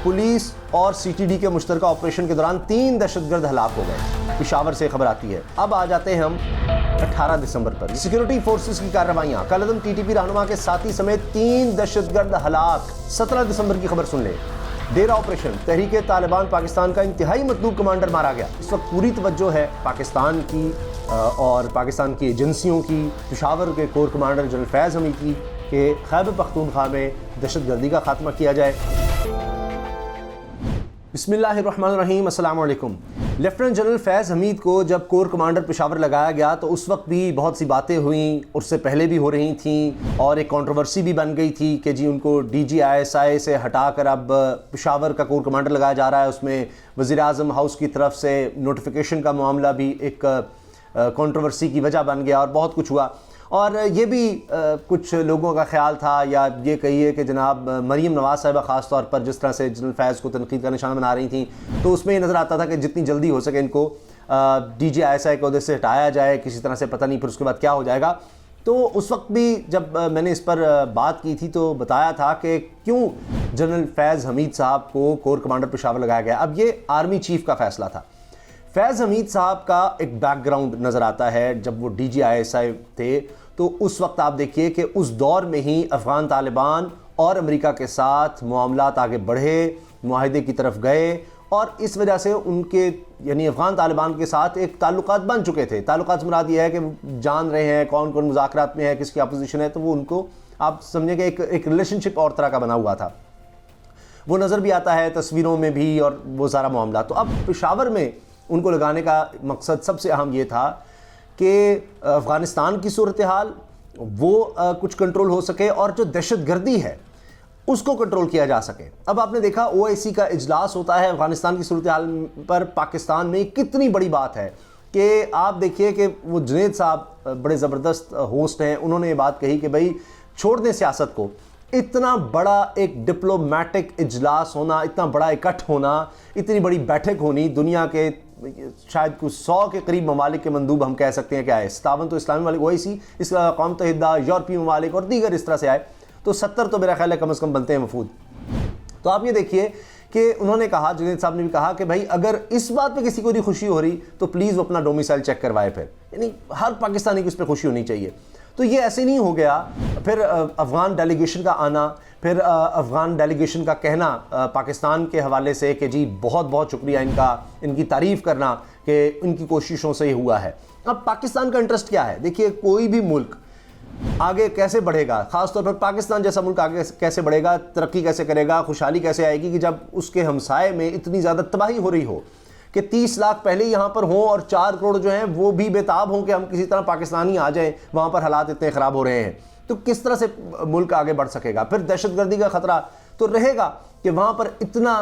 Police और CTD के मुश्तरका operation के दौरान 3 दहशतगर्द हलाक हो गए। पेशावर से खबर आती है। अब आ जाते हैं हम 18 दिसंबर पर। सिक्योरिटी फोर्सेस की कार्रवाइयां, कलअदम टीटीपी रहनुमा के साथी समेत 3 दहशतगर्द हलाक। 17 दिसंबर की खबर सुन ले। डेरा ऑपरेशन, तहरीके तालिबान पाकिस्तान का इंतहाई मतलूब कमांडर मारा गया। इस वक्त पूरी तवज्जो है पाकिस्तान की और पाकिस्तान की एजेंसियों की, पेशावर के core commander general Faiz Hamid की कि खैबर पख्तूनख्वा में दहशतगर्दी का खात्मा किया जाए। बिस्मिल्लाहिर्रहमानिर्रहीम, अस्सलाम वालेकुम। लेफ्टिनेंट जनरल फैज़ हमीद को जब कोर कमांडर पेशावर लगाया गया तो उस वक्त भी बहुत सी बातें हुई, उससे पहले भी हो रही थी और एक कंट्रोवर्सी भी बन गई थी कि जी उनको DGISI से हटाकर अब पेशावर का कोर कमांडर लगाया जा रहा है। उसमें वज़ीर-ए-आज़म हाउस की तरफ से नोटिफिकेशन का मामला भी एक कंट्रोवर्सी की वजह बन गया और बहुत कुछ हुआ। और ये भी कुछ लोगों का ख्याल था या ये कहिए कि जनाब मरीम नवाज़ साहिबा ख़ास तौर पर जिस तरह से जनरल फैज़ को तनकीद का निशान बना रही थी, तो उसमें ये नज़र आता था कि जितनी जल्दी हो सके इनको DGISI को उधर से हटाया जाए किसी तरह से, पता नहीं फिर उसके बाद क्या हो जाएगा। तो उस वक्त भी जब मैंने इस पर बात की थी तो बताया था कि क्यों जनरल फैज़ हमीद साहब को कोर कमांडर पेशावर लगाया गया। अब ये आर्मी चीफ का फ़ैसला था। फैज़ हमीद साहब का एक बैकग्राउंड नज़र आता है। जब वो DGISI थे तो उस वक्त आप देखिए कि उस दौर में ही अफ़गान तालिबान और अमेरिका के साथ मामलात आगे बढ़े, मुआहिदे की तरफ गए और इस वजह से उनके यानी अफ़गान तालिबान के साथ एक ताल्लुकात बन चुके थे। ताल्लुकात से मुराद ये है कि जान रहे हैं कौन कौन मुज़ाकरात में है, किसकी अपोजिशन है, तो वो उनको आप समझे कि एक रिलेशनशिप और तरह का बना हुआ था। वो नज़र भी आता है तस्वीरों में भी और वो सारा मामला। तो अब पेशावर में उनको लगाने का मकसद सबसे अहम ये था कि अफ़गानिस्तान की सूरत हाल वो कुछ कंट्रोल हो सके और जो दहशतगर्दी है उसको कंट्रोल किया जा सके। अब आपने देखा OIC का इजलास होता है अफ़गानिस्तान की सूरत हाल पर, पाकिस्तान में कितनी बड़ी बात है कि आप देखिए कि वो जुनैद साहब बड़े ज़बरदस्त होस्ट हैं, उन्होंने ये बात कही कि भाई छोड़ दें सियासत को। इतना बड़ा एक डिप्लोमेटिक इजलास होना, इतना बड़ा इकट्ठ होना, इतनी बड़ी बैठक होनी, दुनिया के शायद कुछ 100 के करीब ममालिक के मंदूब हम कह सकते हैं क्या है, 57 तो इस्लामी ममालिक OIC, इसका अक़वाम मुत्तहिदा, यूरोपीय ममालिक और दीगर इस तरह से आए, तो 70 तो मेरा ख्याल है कम से कम बनते हैं वफूद। तो आप ये देखिए कि उन्होंने कहा, जुनैद साहब ने भी कहा कि भाई अगर इस बात पे किसी को नहीं खुशी हो रही तो प्लीज़ वो अपना डोमिसाइल चेक करवाए। फिर यानी हर पाकिस्तानी को इस पर खुशी होनी चाहिए। तो ये ऐसे नहीं हो गया। फिर अफ़गान डेलीगेशन का आना, फिर अफ़गान डेलीगेशन का कहना पाकिस्तान के हवाले से कि जी बहुत बहुत शुक्रिया इनका, इनकी तारीफ़ करना कि इनकी कोशिशों से ही हुआ है। अब पाकिस्तान का इंटरेस्ट क्या है? देखिए कोई भी मुल्क आगे कैसे बढ़ेगा, ख़ासतौर पर पाकिस्तान जैसा मुल्क आगे कैसे बढ़ेगा, तरक्की कैसे करेगा, खुशहाली कैसे आएगी कि जब उसके हमसाए में इतनी ज़्यादा तबाही हो रही हो कि 30 लाख पहले यहाँ पर हों और 4 करोड़ जो हैं वो भी बेताब हों कि हम किसी तरह पाकिस्तानी आ जाएं, वहाँ पर हालात इतने ख़राब हो रहे हैं, तो किस तरह से मुल्क आगे बढ़ सकेगा। फिर दहशतगर्दी का ख़तरा तो रहेगा कि वहाँ पर इतना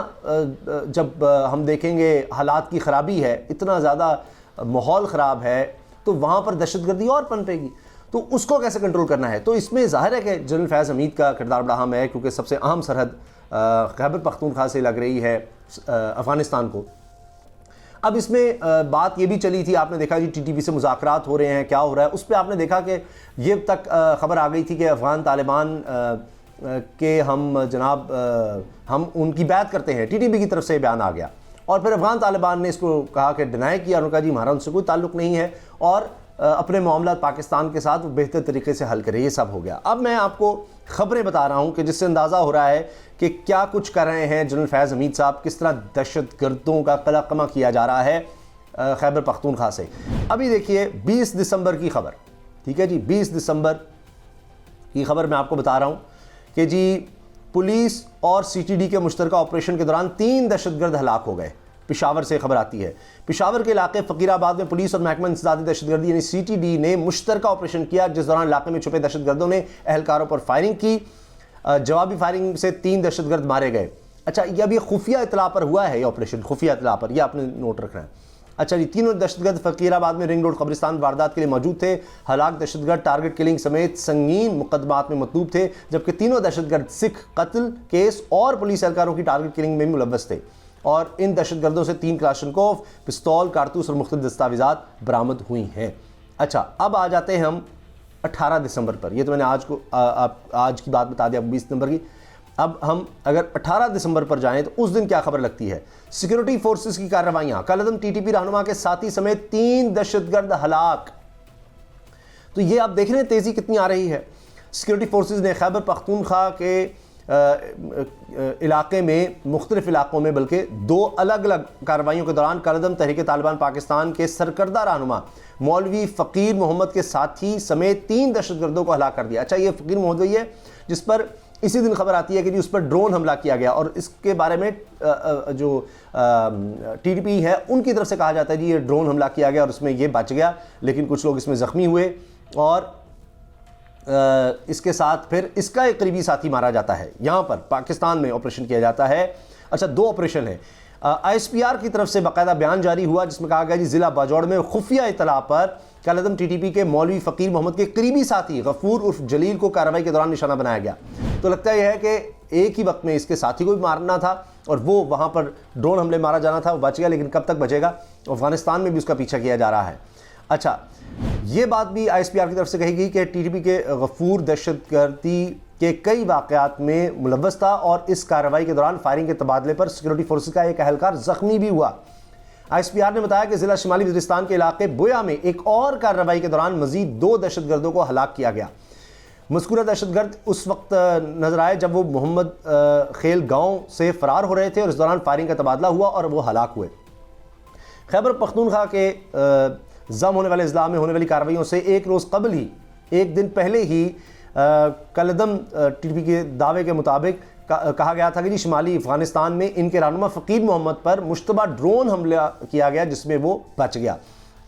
जब हम देखेंगे हालात की ख़राबी है, इतना ज़्यादा माहौल ख़राब है, तो वहाँ पर दहशतगर्दी और पनपेगी। तो उसको कैसे कंट्रोल करना है? तो इसमें ज़ाहिर है कि जनरल फैज़ हमीद का किरदार बड़ा अहम है, क्योंकि सबसे अहम सरहद खैबर पख्तूनख्वा से लग रही है अफ़गानिस्तान को। अब इसमें बात ये भी चली थी, आपने देखा जी TTP से मुज़ाकरात हो रहे हैं, क्या हो रहा है, उस पर आपने देखा कि ये तक ख़बर आ गई थी कि अफ़गान तालिबान के हम उनकी बैत करते हैं, TTP की तरफ से बयान आ गया और फिर अफ़गान तालिबान ने इसको कहा कि डिनाई किया, उन्होंने कहा जी हमारा उनसे कोई ताल्लुक़ नहीं है और अपने मामला पाकिस्तान के साथ बेहतर तरीके से हल करे। ये सब हो गया। अब मैं आपको ख़बरें बता रहा हूँ कि जिससे अंदाज़ा हो रहा है कि क्या कुछ कर रहे हैं जनरल फैज़ हमीद साहब, किस तरह दहशतगर्दों का कलाकमा किया जा रहा है खैबर पख्तूनख्वा से। अभी देखिए 20 दिसंबर की खबर, ठीक है जी, 20 दिसंबर की खबर मैं आपको बता रहा हूँ कि जी पुलिस और CTD के मुश्तरका ऑपरेशन के दौरान 3 दहशतगर्द हलाक हो गए। पेशावर से खबर आती है। पेशावर के इलाके फ़कीराबाद में पुलिस और महकमा इंसदादी दहशतगर्दी यानी CTD ने मुश्तरका ऑपरेशन किया, जिस दौरान इलाके में छुपे दहशतगर्दों ने अहलकारों पर फायरिंग की। जवाबी फायरिंग से 3 दहशतगर्द मारे गए। अच्छा, ये अभी खुफिया इतला पर हुआ है, ये ऑपरेशन खुफिया इतला पर, यह आपने नोट रखना है। अच्छा जी, तीनों दहशतगर्द फ़कीराबाद में रिंग रोड कब्रिस्तान वारदात के लिए मौजूद थे। हलाक दहशतगर्द टारगेट किलिंग समेत संगीन मुकदमात में मतलूब थे, जबकि तीनों दहशतगर्द सिख कत्ल केस और पुलिस एहलकारों की टारगेट किलिंग में मुलव्वस थे। और इन दहशतगर्दों से 3 क्लाशनकोव, पिस्तौल, कारतूस और मुख्तलिफ दस्तावेज़ात बरामद हुई हैं। अच्छा, अब आ जाते हैं हम 18 दिसंबर पर। ये तो मैंने आज की बात बता दी आपको 20 दिसंबर की। अब हम अगर 18 दिसंबर पर जाएं तो उस दिन क्या खबर लगती है? सिक्योरिटी फोर्सेस की कार्रवाइयां, कलअदम टीटीपी रहनुमा के साथी समेत 3 दहशतगर्द हलाक। तो ये आप देख रहे हैं तेजी कितनी आ रही है। सिक्योरिटी फोर्सेस ने खैबर पख्तूनख्वा के इलाके में, मुख्तलिफ इलाकों में बल्कि 2 अलग अलग कार्रवाइयों के दौरान कलअदम तहरीक तालिबान पाकिस्तान के सरकर्दा रहनुमा मौलवी फ़कीर मोहम्मद के साथी समेत 3 दहशतगर्दों को हलाक कर दिया। अच्छा, ये फ़कीर मोहम्मद वही है जिस पर इसी दिन खबर आती है कि जी उस पर ड्रोन हमला किया गया, और इसके बारे में जो टीटीपी है उनकी तरफ से कहा जाता है जी ये ड्रोन हमला किया गया और उसमें ये बच गया, लेकिन कुछ लोग इसमें ज़ख्मी हुए और इसके साथ फिर इसका एक करीबी साथी मारा जाता है। यहाँ पर पाकिस्तान में ऑपरेशन किया जाता है। अच्छा, 2 ऑपरेशन है। ISPR की तरफ से बाकायदा बयान जारी हुआ जिसमें कहा गया जी ज़िला बाजौड़ में खुफिया इतला पर कलअदम टीटीपी के मौलवी फ़कीर मोहम्मद के करीबी साथी गफूर उर्फ जलील को कार्रवाई के दौरान निशाना बनाया गया। तो लगता यह है कि एक ही वक्त में इसके साथी को भी मारना था और वो वहाँ पर ड्रोन हमले मारा जाना था, वो बच गया, लेकिन कब तक बचेगा? अफगानिस्तान में भी उसका पीछा किया जा रहा है। अच्छा, ये बात भी ISPR की तरफ से कही गई कि टीटीपी के गफूर दहशतगर्दी के कई वाक़यात में मुलव्वस था और इस कार्रवाई के दौरान फायरिंग के तबादले पर सिक्योरिटी फोर्सेस का एक अहलकार ज़ख्मी भी हुआ। ISPR ने बताया कि ज़िला शिमाली वज़ीरिस्तान के इलाके बोया में एक और कार्रवाई के दौरान मज़ीद 2 दहशतगर्दों को हलाक किया गया। मज़कूरा दहशतगर्द उस वक्त नजर आए जब वो मोहम्मद खेल गाँव से फ़रार हो रहे थे और इस दौरान फायरिंग का तबादला हुआ और वो हलाक हुए। खैबर पख्तूनख्वा के जम होने वाले इजला में होने वाली कार्रवाइयों से एक रोज़ कबल ही, एक दिन पहले ही कलअदम टीटीपी के दावे के मुताबिक कहा गया था कि जी शिमाली अफगानिस्तान में इनके रहनुमा फ़कीर मोहम्मद पर मुश्तबा ड्रोन हमला किया गया जिसमें वो बच गया।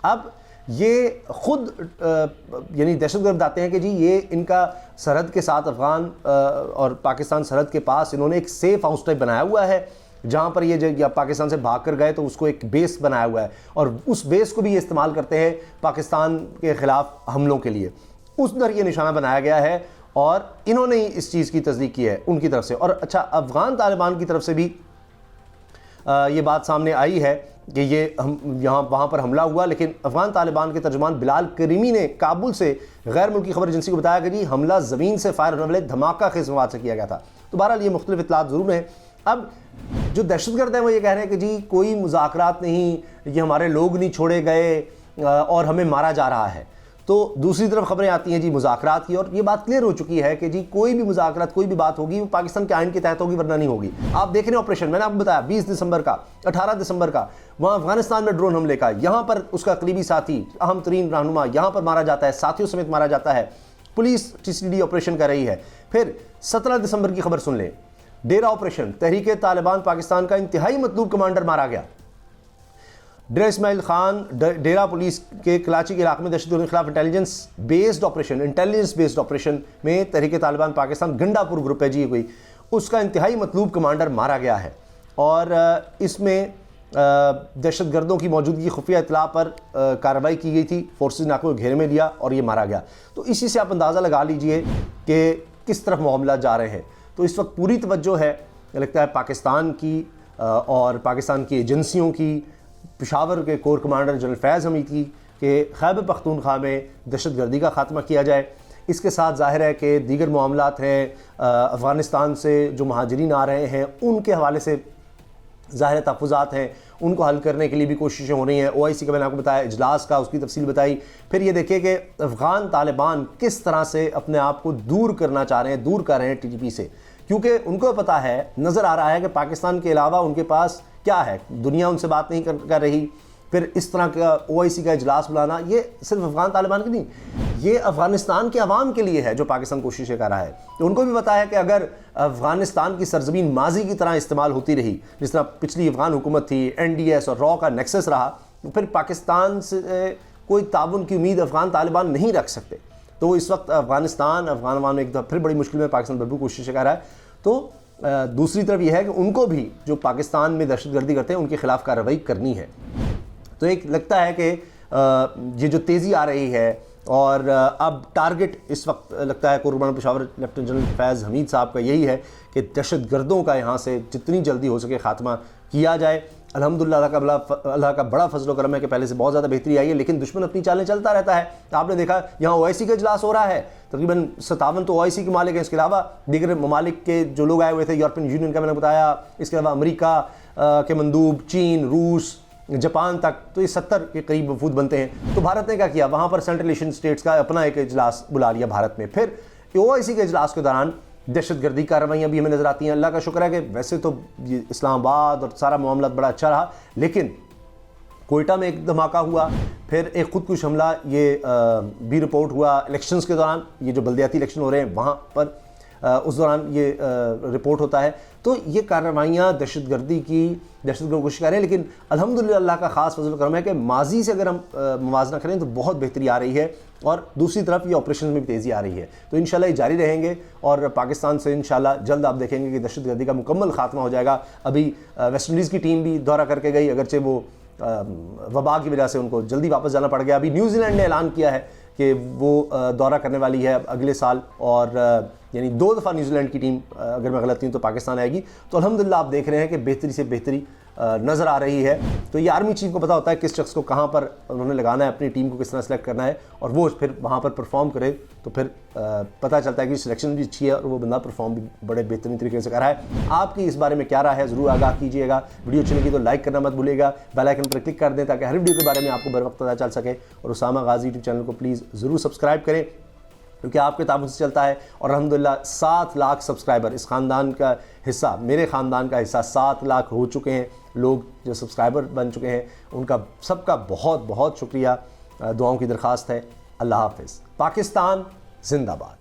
अब ये खुद यानी दहशतगर्द बताते हैं कि जी ये इनका सरहद के साथ अफ़गान और पाकिस्तान सरहद के पास इन्होंने एक सेफ़ हाउस टाइप बनाया हुआ है जहाँ पर ये जब पाकिस्तान से भाग कर गए तो उसको एक बेस बनाया हुआ है और उस बेस को भी ये इस्तेमाल करते हैं पाकिस्तान के ख़िलाफ़ हमलों के लिए। उस दर ये निशाना बनाया गया है और इन्होंने ही इस चीज़ की तस्दीक की है उनकी तरफ से। और अच्छा, अफ़गान तालिबान की तरफ से भी ये बात सामने आई है कि ये हम वहाँ पर हमला हुआ, लेकिन अफ़गान तालिबान के तर्जुमान बिलाल करीमी ने काबुल से गैर मुल्की खबर एजेंसी को बताया कि जी हमला ज़मीन से फायर होने वाले धमाका खेज़ मवाद से किया गया था। तो बहरहाल ये मुख्तलिफ इत्तलात ज़रूर हैं। अब जो दहशतगर्द हैं वो ये कह रहे हैं कि जी कोई मुज़ाकरात नहीं, ये हमारे लोग नहीं छोड़े गए और हमें मारा जा रहा है। तो दूसरी तरफ खबरें आती हैं जी मुज़ाकरात की, और ये बात क्लियर हो चुकी है कि जी कोई भी मुज़ाकरात, कोई भी बात होगी वो पाकिस्तान के आइन के तहत होगी, वरना नहीं होगी। आप देख रहे हैं ऑपरेशन, मैंने आपको बताया 20 दिसंबर का, 18 दिसंबर का वहाँ अफगानिस्तान में ड्रोन हमले का, यहाँ पर उसका करीबी साथी अहम तरीन रहनुमा यहाँ पर मारा जाता है, साथियों समेत मारा जाता है। पुलिस TCD ऑपरेशन कर रही है। फिर 17 दिसंबर की खबर सुन लें, डेरा ऑपरेशन, तहरीक तालिबान पाकिस्तान का इंतहाई मतलूब कमांडर मारा गया। डेरा इस्माइल खान डेरा पुलिस के कराची के इलाके में दहशतगर्दों के खिलाफ इंटेलिजेंस बेस्ड ऑपरेशन में तहरीक तालिबान पाकिस्तान गंडापुर ग्रुप है जी कोई, उसका इंतहाई मतलूब कमांडर मारा गया है। और इसमें दहशतगर्दों की मौजूदगी खुफिया इतला पर कार्रवाई की गई थी, फोर्सेज ने आंखों को घेरे में लिया और ये मारा गया। तो इसी से आप अंदाज़ा लगा लीजिए कि किस तरफ मामला जा रहे हैं। तो इस वक्त पूरी तवज्जो है लगता है पाकिस्तान की और पाकिस्तान की एजेंसियों की, पेशावर के core commander general Faiz Hamid की कि खैबर पख्तूनख्वा में दहशतगर्दी का खात्मा किया जाए। इसके साथ ज़ाहिर है कि दीगर मामलात हैं, अफ़गानिस्तान से जो महाजरीन आ रहे हैं उनके हवाले से ज़ाहिर तहफ़्फ़ुज़ात हैं, उनको हल करने के लिए भी कोशिशें हो रही हैं। OIC का मैंने आपको बताया, इजलास का उसकी तफसील बताई। फिर ये देखिए कि अफ़गान तालिबान किस तरह से अपने आप को दूर करना चाह रहे हैं, दूर कर रहे हैं TTP से, क्योंकि उनको पता है, नज़र आ रहा है कि पाकिस्तान के अलावा उनके पास क्या है, दुनिया उनसे बात नहीं कर रही। फिर इस तरह का OIC का इजलास बुलाना, ये सिर्फ अफ़गान तालिबान की नहीं, ये अफ़गानिस्तान के अवाम के लिए है जो पाकिस्तान कोशिशें कर रहा है। तो उनको भी पता है कि अगर अफ़गानिस्तान की सरजमीन माजी की तरह इस्तेमाल होती रही, जिस तरह पिछली अफ़गान हुकूमत थी, NDS और रॉ का नेक्सस रहा, तो फिर पाकिस्तान से कोई ताउन की उम्मीद अफ़गान तालिबान नहीं रख सकते। तो इस वक्त अफ़गान एक फिर बड़ी मुश्किल में पाकिस्तान भरपूर कोशिशें कर रहा है। तो दूसरी तरफ यह है कि उनको भी जो पाकिस्तान में दहशतगर्दी करते हैं उनके खिलाफ कार्रवाई करनी है। तो एक लगता है कि ये जो तेज़ी आ रही है और अब टारगेट इस वक्त लगता है corps commander Peshawar lieutenant general Faiz Hameed साहब का यही है कि दहशतगर्दों का यहाँ से जितनी जल्दी हो सके ख़ात्मा किया जाए। अल्हम्दुलिल्लाह अल्लाह का बड़ा फजल करम है कि पहले से बहुत ज़्यादा बेहतरी आई है, लेकिन दुश्मन अपनी चालें चलता रहता है। आपने देखा यहाँ OIC का इजलास हो रहा है, तकरीबन 57 तो OIC के मालिक हैं, इसके अलावा दीगर ममालिक के जो लोग आए हुए थे, यूरोपियन यूनियन का मैंने बताया, इसके अलावा अमेरिका के मंदूब, चीन, रूस, जापान तक, तो ये 70 के करीब वफूद बनते हैं। तो भारत ने क्या किया, वहाँ पर सेंट्रल एशियन स्टेट्स का अपना एक इजलास बुला लिया भारत में। फिर OIC के इजलास के दौरान दहशतगर्दी कार्रवाइयाँ भी हमें नज़र आती हैं। अल्लाह का शुक्र है कि वैसे तो ये इस्लामाबाद और सारा मामला बड़ा अच्छा रहा, लेकिन कोयटा में एक धमाका हुआ, फिर एक खुदकुश हमला ये भी रिपोर्ट हुआ इलेक्शंस के दौरान, ये जो बल्दियाती इलेक्शन हो रहे हैं वहाँ पर उस दौरान ये रिपोर्ट होता है। तो ये कार्रवाइयाँ दहशतगर्दी कोशिश कर रहे हैं, लेकिन अल्हम्दुलिल्लाह अल्लाह का ख़ास फजल करम है कि माजी से अगर हम मुवाजना करें तो बहुत बेहतरी आ रही है, और दूसरी तरफ ये ऑपरेशन में भी तेज़ी आ रही है। तो इंशाल्लाह ये जारी रहेंगे, और पाकिस्तान से इंशाल्लाह जल्द आप देखेंगे कि दहशतगर्दी का मुकम्मल खात्मा हो जाएगा। अभी वेस्ट इंडीज़ की टीम भी दौरा करके गई, अगरचे वो वबा की वजह से उनको जल्दी वापस जाना पड़ गया। अभी न्यूजीलैंड ने ऐलान किया है कि वो दौरा करने वाली है अगले साल, और यानी 2 दफ़ा न्यूजीलैंड की टीम अगर मैं गलत नहीं तो पाकिस्तान आएगी। तो अल्हम्दुलिल्लाह आप देख रहे हैं कि बेहतरी से बेहतरी नज़र आ रही है। तो ये आर्मी चीफ को पता होता है किस शख्स को कहाँ पर उन्होंने लगाना है, अपनी टीम को किस तरह सेलेक्ट करना है, और वो फिर वहाँ पर परफॉर्म करे, तो फिर पता चलता है कि सिलेक्शन भी अच्छी है और वो बंदा परफॉर्म भी बड़े बेहतरीन तरीके से कर रहा है। आपकी इस बारे में क्या राय है, ज़रूर आगाह कीजिएगा। वीडियो अच्छी लगी तो लाइक करना मत भूलिएगा, बेल आइकन पर क्लिक कर दें ताकि हर वीडियो के बारे में आपको बर वक्त पता चल सके। और उसामा गाजी यूट्यूब चैनल को प्लीज़ ज़रूर सब्सक्राइब करें, क्योंकि आपके ताबून से चलता है। और अल्हम्दुलिल्लाह 7 लाख सब्सक्राइबर इस ख़ानदान का हिस्सा, मेरे ख़ानदान का हिस्सा 7 लाख हो चुके हैं लोग जो सब्सक्राइबर बन चुके हैं। उनका सबका बहुत बहुत शुक्रिया, दुआओं की दरख्वास्त है। अल्लाह हाफ़िज़। पाकिस्तान जिंदाबाद।